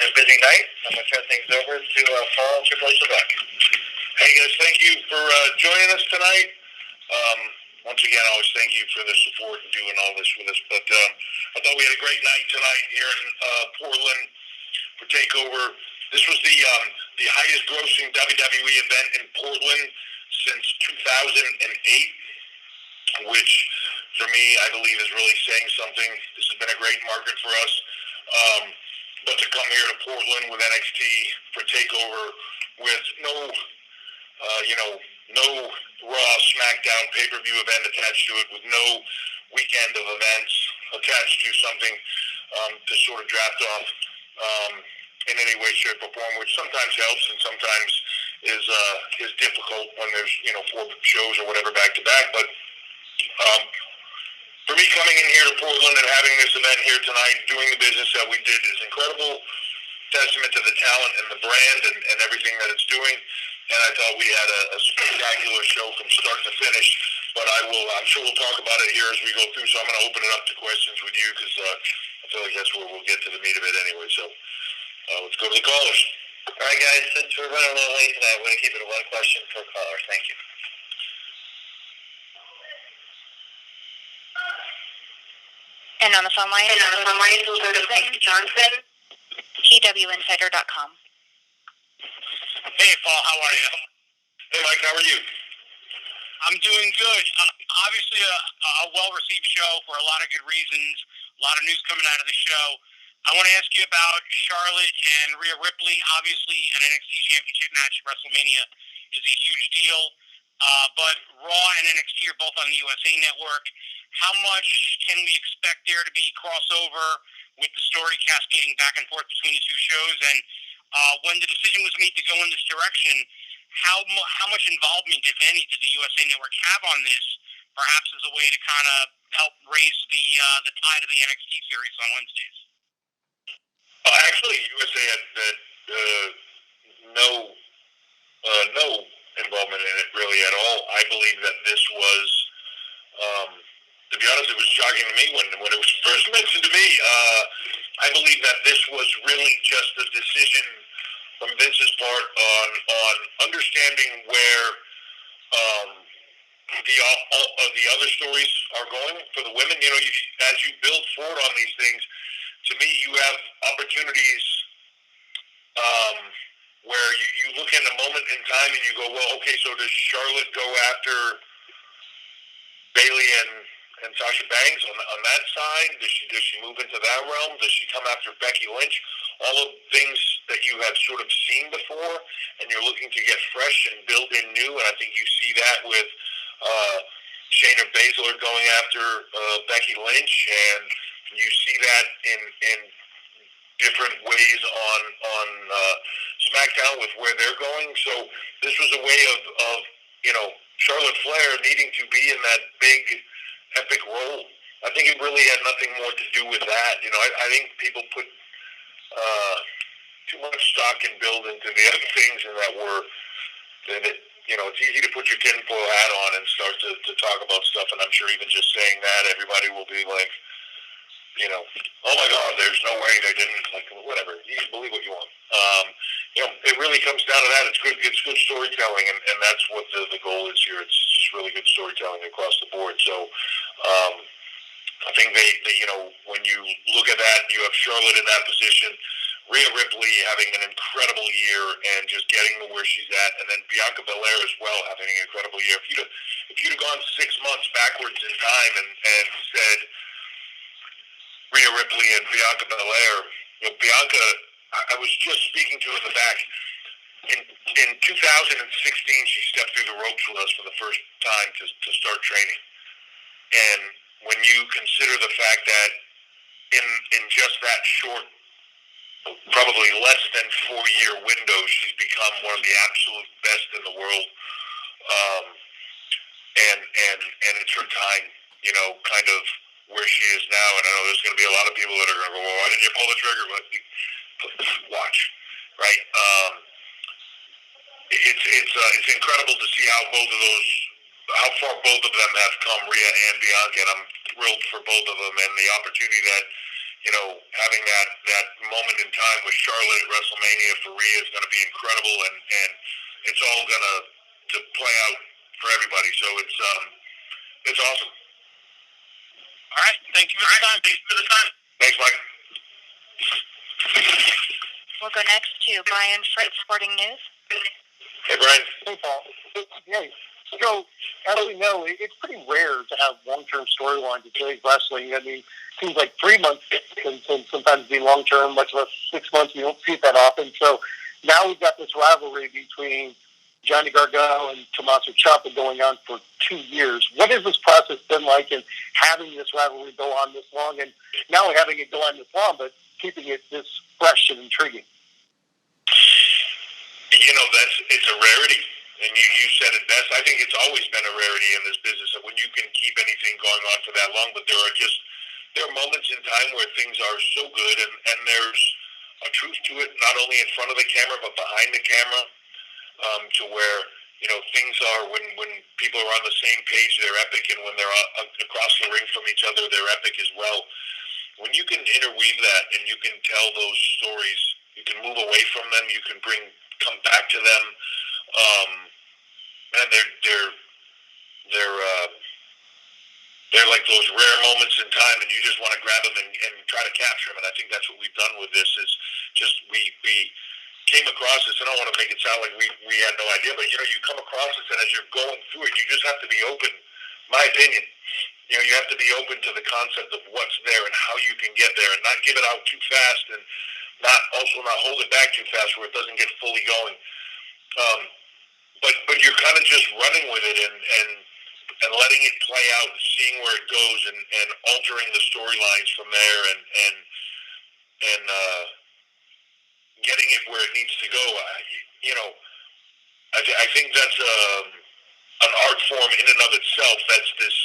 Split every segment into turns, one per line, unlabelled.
a busy night. I'm going to turn things over to Paul Triple H LeBlanc.
Hey guys, thank you for joining us tonight. Once again, I always thank you for the support and doing all this with us. But I thought we had a great night tonight here in Portland for TakeOver. This was the highest grossing WWE event in Portland since 2008, which for me, I believe is really saying something. This has been a great market for us. But to come here to Portland with NXT for TakeOver with no Raw, SmackDown, pay-per-view event attached to it, with no weekend of events attached to something to sort of draft off in any way, shape, or form, which sometimes helps and sometimes is difficult when there's 4 shows or whatever back to back. But for me, coming in here to Portland and having this event here tonight, doing the business that we did is incredible. Testament to the talent and the brand and everything that it's doing. And I thought we had a spectacular show from start to finish. But I'm sure we'll talk about it here as we go through. So I'm going to open it up to questions with you because I feel like that's where we'll get to the meat of it anyway. So let's go to the callers.
All right, guys, since we're running a little late tonight, we're going to keep it to 1 question per caller. Thank you.
And on the phone line, we'll go to Johnson, PWInsider.com.
Hey, Paul, how are you?
Hey, Mike, how are you?
I'm doing good. Obviously, a well-received show for a lot of good reasons. A lot of news coming out of the show. I want to ask you about Charlotte and Rhea Ripley. Obviously, an NXT Championship match at WrestleMania is a huge deal. But Raw and NXT are both on the USA Network. How much can we expect there to be crossover with the story cascading back and forth between the two shows? And when the decision was made to go in this direction, how much involvement, if any, did the USA Network have on this, perhaps as a way to kind of help raise the tide of the NXT series on Wednesdays?
Actually, USA had no involvement in it really at all. I believe that this was, to be honest, it was shocking to me when it was first mentioned to me. I believe that this was really just a decision from Vince's part on understanding where the other stories are going for the women. As you build forward on these things, to me, you have opportunities where you look at a moment in time and you go, well, okay, so does Charlotte go after Bayley and Sasha Banks on that side? Does she move into that realm? Does she come after Becky Lynch? All of things that you have sort of seen before, and you're looking to get fresh and build in new. And I think you see that with Shayna Baszler going after Becky Lynch, and you see that in different ways on SmackDown with where they're going. So this was a way of Charlotte Flair needing to be in that big epic role. I think it really had nothing more to do with that. I think people put too much stock and build into the other things, and it's easy to put your tinfoil hat on and start to talk about stuff. And I'm sure even just saying that, everybody will be like, oh my God, there's no way they didn't, like, whatever. You can believe what you want. It really comes down to that. It's good storytelling, and that's what the goal is here. It's just really good storytelling across the board. So I think they when you look at that, you have Charlotte in that position, Rhea Ripley having an incredible year and just getting to where she's at, and then Bianca Belair as well having an incredible year. If you'd have gone 6 months backwards in time and said Rhea Ripley and Bianca Belair, Bianca, I was just speaking to her in the back. In 2016, she stepped through the ropes with us for the first time to start training. And when you consider the fact that in just that short, probably less than 4-year window, she's become one of the absolute best in the world. And it's her time, kind of where she is now. And I know there's going to be a lot of people that are going to go, well, why didn't you pull the trigger? Watch, right? It's incredible to see how far both of them have come, Rhea and Bianca, and I'm thrilled for both of them, and the opportunity that having that moment in time with Charlotte at WrestleMania for Rhea is going to be incredible, and it's all going to play out for everybody. So it's awesome.
All right. Thank you for the time.
Thanks, Mike.
We'll go next to Brian Fritz, Sporting News.
Hey, Brian.
Hey, Paul. Hey. So, as we know, it's pretty rare to have long-term storylines in today's wrestling. I mean, it seems like 3 months can sometimes be long-term, much less 6 months. We don't see it that often. So now we've got this rivalry between Johnny Gargano and Tommaso Ciampa going on for 2 years. What has this process been like in having this rivalry go on this long, and not only having it go on this long, but keeping it this fresh and intriguing?
It's a rarity. And you said it best. I think it's always been a rarity in this business that when you can keep anything going on for that long, but there are moments in time where things are so good and there's a truth to it, not only in front of the camera, but behind the camera, to where, things are, when people are on the same page, they're epic, and when they're across the ring from each other, they're epic as well. When you can interweave that and you can tell those stories, you can move away from them, you can come back to them, and they're like those rare moments in time, and you just want to grab them and try to capture them. And I think that's what we've done with this. Is just we came across this, and I don't want to make it sound like we had no idea, but you come across this, and as you're going through it, you just have to be open. My opinion, you have to be open to the concept of what's there and how you can get there, and not give it out too fast, and not hold it back too fast where it doesn't get fully going. But you're kind of just running with it and letting it play out, and seeing where it goes, and altering the storylines from there, and getting it where it needs to go. I think that's an art form in and of itself. That's this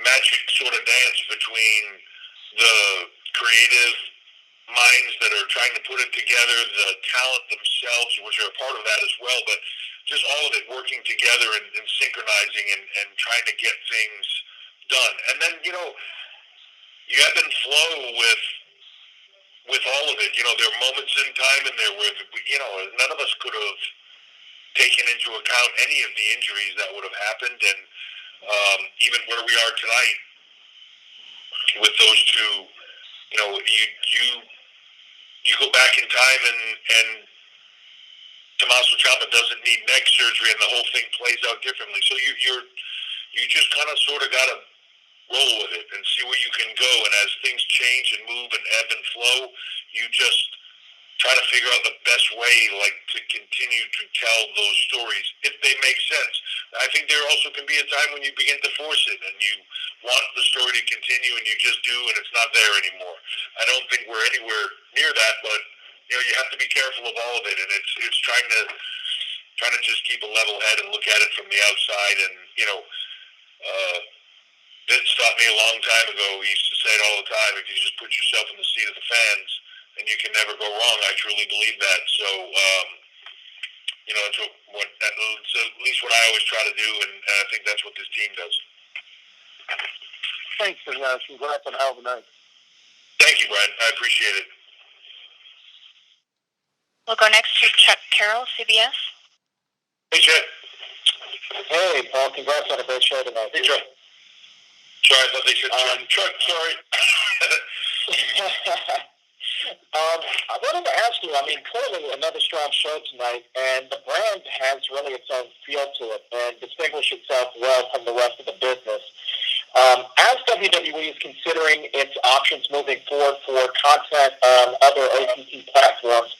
magic sort of dance between the creative minds that are trying to put it together, the talent themselves, which are a part of that as well, but just all of it working together and synchronizing and trying to get things done. And then, you ebb and flow with all of it. There are moments in time in there where, none of us could have taken into account any of the injuries that would have happened, and even where we are tonight with those two, you go back in time and Tommaso Ciampa doesn't need neck surgery, and the whole thing plays out differently. So you just kind of sort of got to roll with it and see where you can go. And as things change and move and ebb and flow, you just try to figure out the best way, to continue to tell those stories if they make sense. I think there also can be a time when you begin to force it and you want the story to continue and you just do, and it's not there anymore. I don't think we're anywhere near that, but you have to be careful of all of it, and it's trying to just keep a level head and look at it from the outside. And Vince stopped me a long time ago. He used to say it all the time: if you just put yourself in the seat of the fans, then you can never go wrong. I truly believe that. So it's at least what I always try to do, and I think that's what this team does.
Thanks, and congrats on a hell of a night.
Thank you, Brian. I appreciate it.
We'll go next to Chuck Carroll, CBS.
Hey, Chuck.
Hey, Paul. Congrats on a great show tonight.
Hey, Chuck. Sorry, I thought they said Chuck. Sorry.
I wanted to ask you, clearly another strong show tonight, and the brand has really its own feel to it and distinguished itself well from the rest of the business. As WWE is considering its options moving forward for content on other OTT platforms,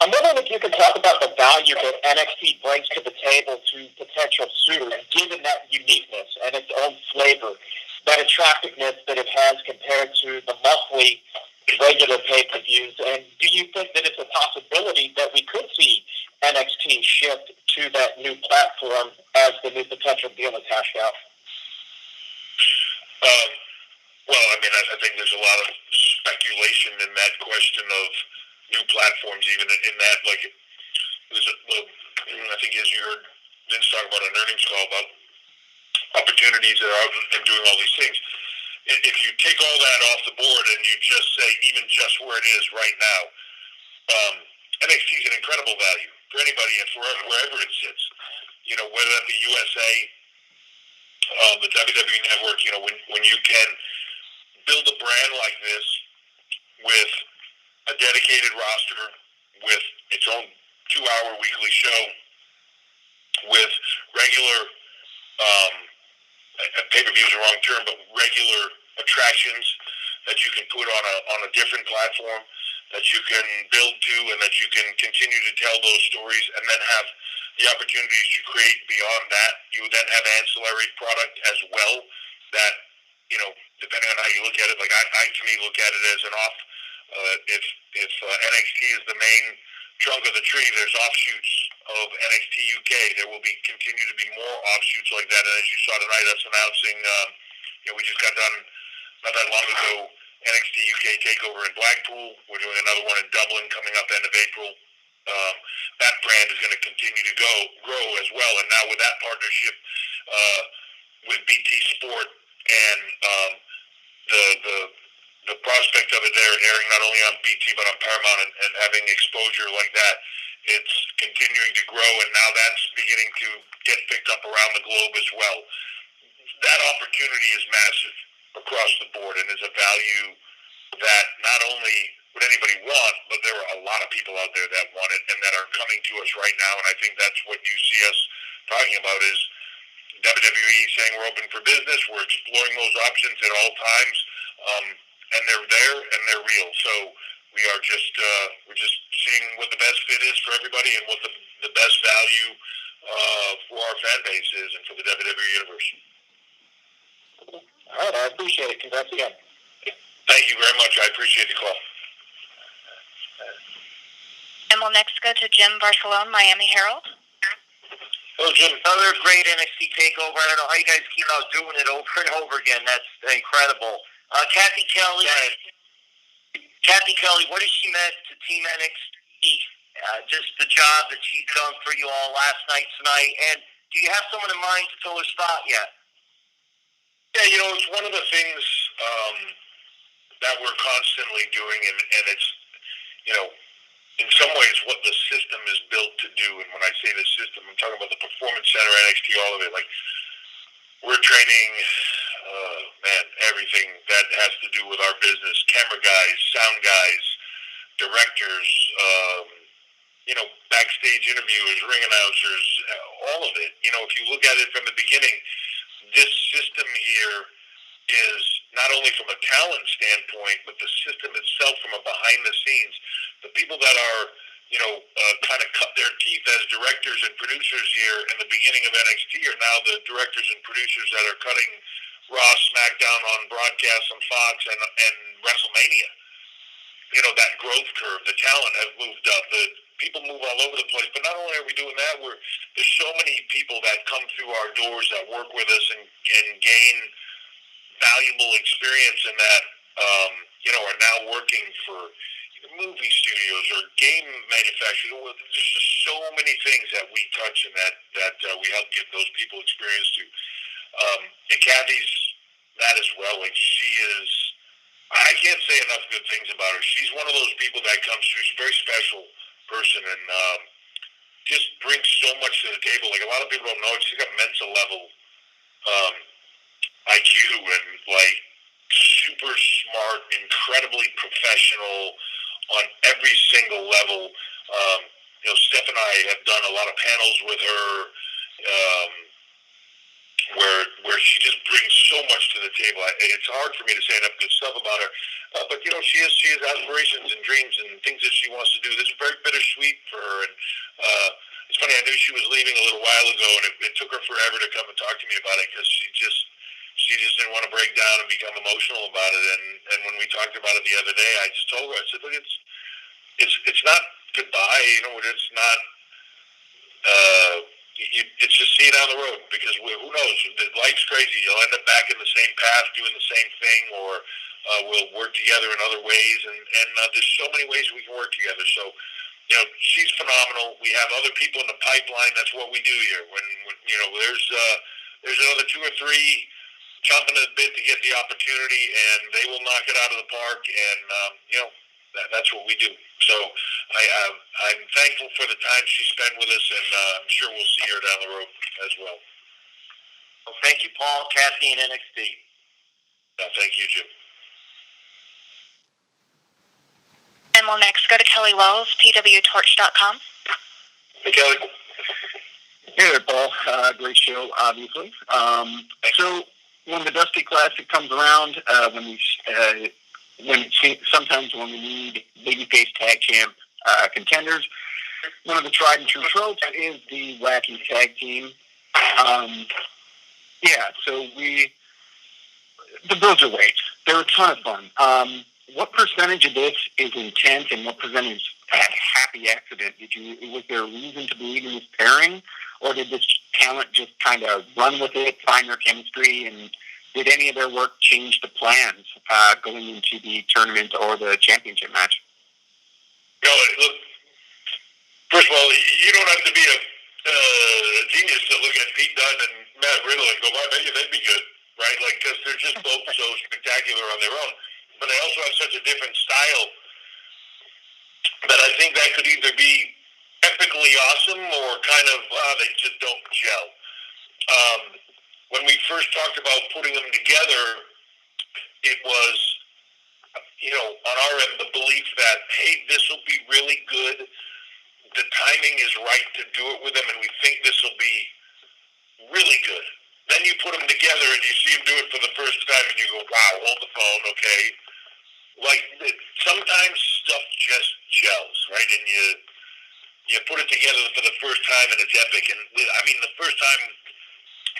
I'm wondering if you could talk about the value that NXT brings to the table to potential suitors, given that uniqueness and its own flavor, that attractiveness that it has compared to the monthly regular pay-per-views. And do you think that it's a possibility that we could see NXT shift to that new platform as the new potential deal is hashed out?
I think there's a lot of speculation in that question of new platforms, even in that, I think as you heard Vince talk about an earnings call about opportunities that are out and doing all these things. if you take all that off the board and you just say even just where it is right now, NXT is an incredible value for anybody and for wherever it sits. Whether that be USA, the WWE Network. When you can build a brand like this with a dedicated roster, with its own 2-hour weekly show, with regular pay-per-view is the wrong term, but regular attractions that you can put on a different platform, that you can build to, and that you can continue to tell those stories, and then have the opportunities to create beyond that. You then have ancillary product as well that, depending on how you look at it, like I to me look at it as an off. If NXT is the main trunk of the tree, there's offshoots of NXT UK. There will continue to be more offshoots like that. And as you saw tonight, us announcing, we just got done not that long ago, NXT UK TakeOver in Blackpool. We're doing another one in Dublin coming up end of April. That brand is going to continue to grow as well. And now with that partnership with BT Sport and the prospect of it there airing not only on BT but on Paramount and having exposure like that, it's continuing to grow, and now that's beginning to get picked up around the globe as well. That opportunity is massive across the board and is a value that not only would anybody want, but there are a lot of people out there that want it and that are coming to us right now, and I think that's what you see us talking about is WWE saying we're open for business, we're exploring those options at all times, and they're there and they're real. So we are we're just seeing what the best fit is for everybody and what the best value for our fan base is and for the WWE Universe.
All right, I appreciate it. Congrats again.
Thank you very much. I appreciate the call.
And we'll next go to Jim Barcelone, Miami Herald.
Hello, Jim.
Another great NXT TakeOver. I don't know how you guys keep out doing it over and over again. That's incredible. Cathy Kelly. Cathy Kelly, what has she meant to Team NXT? Just the job that she's done for you all last night, tonight. And do you have someone in mind to fill her spot yet?
Yeah, it's one of the things that we're constantly doing, and it's, in some ways what the system is built to do. And when I say the system, I'm talking about the Performance Center, NXT, all of it. Like, we're training, everything that has to do with our business, camera guys, sound guys, directors, backstage interviewers, ring announcers, all of it. If you look at it from the beginning, this system here is not only from a talent standpoint, but the system itself from a behind the scenes. The people that are, kind of cut their teeth as directors and producers here in the beginning of NXT are now the directors and producers that are cutting Raw, SmackDown on broadcast on Fox and WrestleMania. That growth curve, the talent has moved up. The people move all over the place. But not only are we doing that, there's so many people that come through our doors that work with us and gain valuable experience in that, are now working for movie studios or game manufacturers. There's just so many things that we touch and that we help give those people experience to. And Cathy's that as well. Like, she is, I can't say enough good things about her. She's one of those people that comes through. She's a very special person and just brings so much to the table. Like, a lot of people don't know it. She's got mental level IQ and, like, super smart, incredibly professional on every single level. Steph and I have done a lot of panels with her where she just brings so much to the table. It's hard for me to say enough good stuff about her. But, she has aspirations and dreams and things that she wants to do. This is very bittersweet for her. And it's funny, I knew she was leaving a little while ago, and it took her forever to come and talk to me about it because she just didn't want to break down and become emotional about it. And when we talked about it the other day, I just told her, I said, look, it's not goodbye. It's not. It's just see it down the road because who knows? Life's crazy. You'll end up back in the same path, doing the same thing, or we'll work together in other ways. And there's so many ways we can work together. So, she's phenomenal. We have other people in the pipeline. That's what we do here. When there's another 2 or 3 chomping at the bit to get the opportunity, and they will knock it out of the park. And that's what we do. So I'm thankful for the time she spent with us, and I'm sure we'll see her down the road as well.
Well, thank you, Paul, Cathy, and NXT.
Thank you, Jim.
And we'll next go to Kelly Wells, pwtorch.com.
Hey, Kelly.
Hey there, Paul. Great show, obviously. So when the Dusty Classic comes around, sometimes when we need babyface tag champ contenders, one of the tried and true tropes is the wacky tag team. So the Broserweights, they're a ton of fun. What percentage of this is intent and what percentage is a happy accident? Was there a reason to believe in this pairing, or did this talent just kind of run with it, find their chemistry, and did any of their work change the plans going into the tournament or the championship match?
No, look, first of all, you don't have to be a genius to look at Pete Dunne and Matt Riddle and go, "Well, maybe they'd be good," right? Like, because they're just both so spectacular on their own. But they also have such a different style that I think that could either be epically awesome or kind of, they just don't gel. When we first talked about putting them together, it was, on our end, the belief that, hey, this will be really good. The timing is right to do it with them, and we think this will be really good. Then you put them together, and you see them do it for the first time, and you go, wow, hold the phone, okay. Like, sometimes stuff just gels, right? And you put it together for the first time, and it's epic. And, the first time,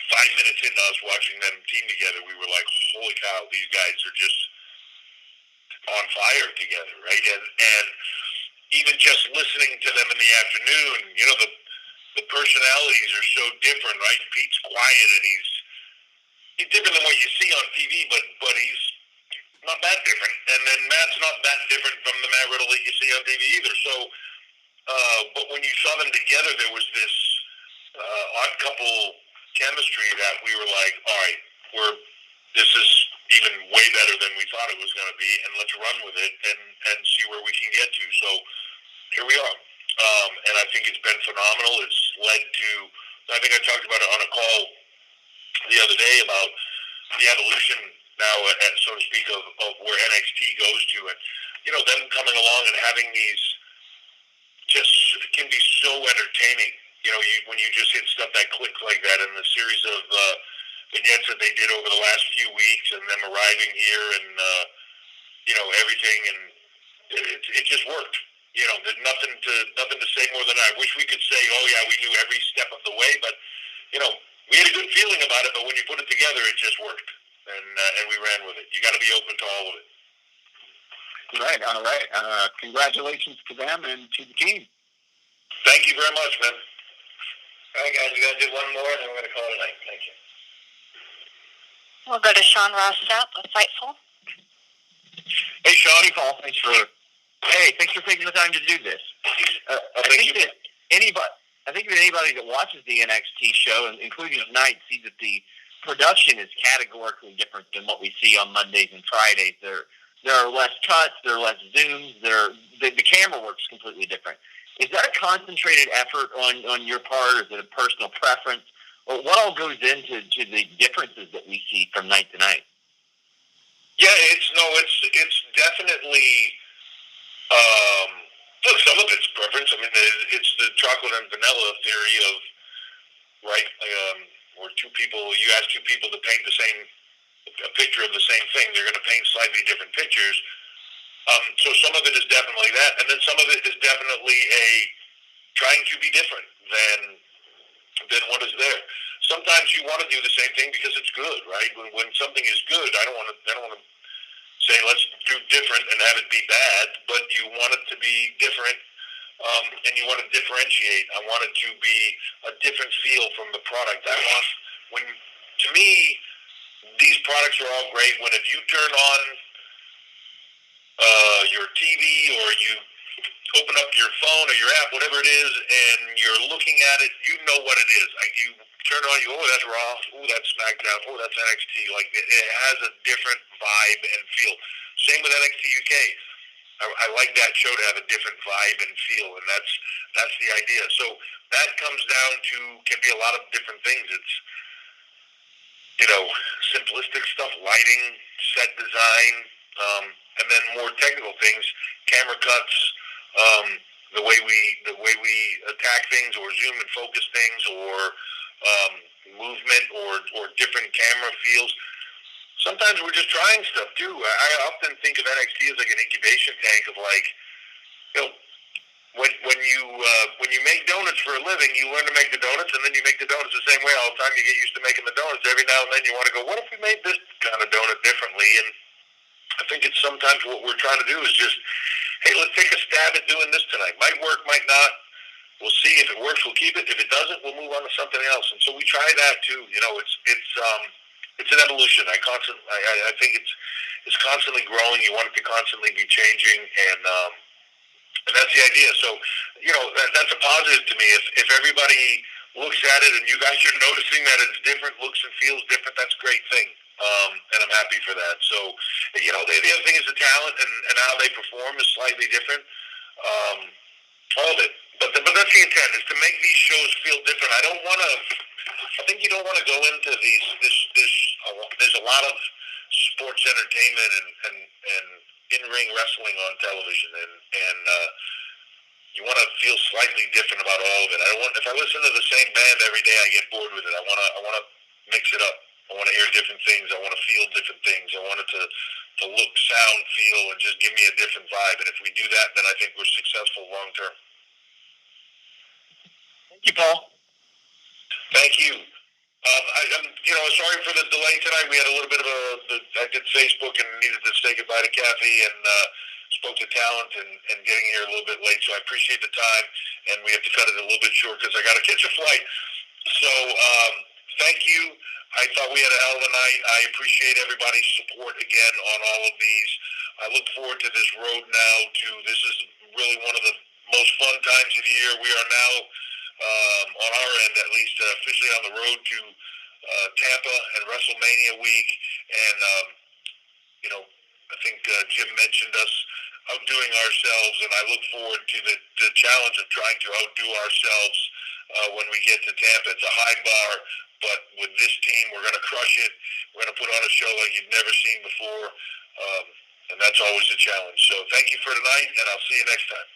5 minutes into us watching them team together, we were like, holy cow, these guys are just on fire together, right? And even just listening to them in the afternoon, the personalities are so different, right? Pete's quiet, and he's different than what you see on TV, but he's not that different. And then Matt's not that different from the Matt Riddle that you see on TV either. So, but when you saw them together, there was this odd couple chemistry that we were like, all right, this is even way better than we thought it was going to be, and let's run with it and see where we can get to. So here we are. And I think it's been phenomenal. It's led to, I think I talked about it on a call the other day about the evolution now, so to speak, of where NXT goes to. And, them coming along and having these just can be so entertaining. When you just hit stuff that clicks like that, and the series of vignettes that they did over the last few weeks, and them arriving here, and everything, and it just worked. There's nothing to say more than I wish we could say, oh yeah, we knew every step of the way, but we had a good feeling about it. But when you put it together, it just worked, and we ran with it. You got to be open to all of it.
Right. All right. Congratulations to them and to the team.
Thank you very much, man.
All right, guys, we're going to do one more, and then we're going to call it a night. Thank you.
We'll go to Shawn Ross with Fightful.
Hey, Shawn.
Hey, Paul. Thanks for taking the time to do this. I think that anybody that watches the NXT show, including tonight, sees that the production is categorically different than what we see on Mondays and Fridays. There are less cuts, there are less zooms, the camera work's completely different. Is that a concentrated effort on your part, or is it a personal preference? Or what all goes into the differences that we see from night to night?
Yeah, it's definitely look, some of it's preference. It's the chocolate and vanilla theory of, right, where you ask two people to paint a picture of the same thing, they're going to paint slightly different pictures. So some of it is definitely that, and then some of it is definitely trying to be different than what is there. Sometimes you want to do the same thing because it's good, right? When something is good, I don't want to say let's do different and have it be bad, but you want it to be different, and you want to differentiate. I want it to be a different feel from the product. To me, these products are all great when if you turn on your TV or you open up your phone or your app, whatever it is, and you're looking at it, you know what it is. Like, you turn on, you, oh, that's Raw, oh, that's SmackDown, oh, that's NXT. Like, it has a different vibe and feel. Same with NXT UK. I like that show to have a different vibe and feel, and that's the idea. So that comes down to, can be a lot of different things. It's, simplistic stuff, lighting, set design, and then more technical things, camera cuts, the way we attack things or zoom and focus things, or movement or different camera feels. Sometimes we're just trying stuff too. I often think of NXT as like an incubation tank of when you make donuts for a living, you learn to make the donuts, and then you make the donuts the same way all the time. You get used to making the donuts. Every now and then you want to go, what if we made this kind of donut differently? And I think it's sometimes what we're trying to do is just, hey, let's take a stab at doing this tonight. Might work, might not. We'll see. If it works, we'll keep it. If it doesn't, we'll move on to something else. And so we try that too. It's an evolution. I think it's constantly growing. You want it to constantly be changing, and that's the idea. So, that's a positive to me. If everybody looks at it and you guys are noticing that it's different, looks and feels different, that's a great thing. And I'm happy for that. So, the other thing is the talent and how they perform is slightly different. All of it. But that's the intent, is to make these shows feel different. I think you don't want to go into there's a lot of sports entertainment and in-ring wrestling on television, and you want to feel slightly different about all of it. If I listen to the same band every day, I get bored with it. I want to mix it up. I want to hear different things. I want to feel different things. I want it to look, sound, feel, and just give me a different vibe. And if we do that, then I think we're successful long term.
Thank you, Paul.
Thank you. I'm sorry for the delay tonight. We had a little bit of I did Facebook and needed to say goodbye to Cathy, and spoke to talent and getting here a little bit late. So I appreciate the time, and we have to cut it a little bit short because I got to catch a flight. So thank you. I thought we had a hell of a night. I appreciate everybody's support again on all of these. I look forward to this road now. This is really one of the most fun times of the year. We are now, on our end at least, officially on the road to Tampa and WrestleMania week. And, I think Jim mentioned us outdoing ourselves, and I look forward to the challenge of trying to outdo ourselves when we get to Tampa. It's a high bar, but with this team, we're going to crush it. We're going to put on a show like you've never seen before, and that's always a challenge. So thank you for tonight, and I'll see you next time.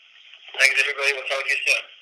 Thanks, everybody. We'll talk to you soon.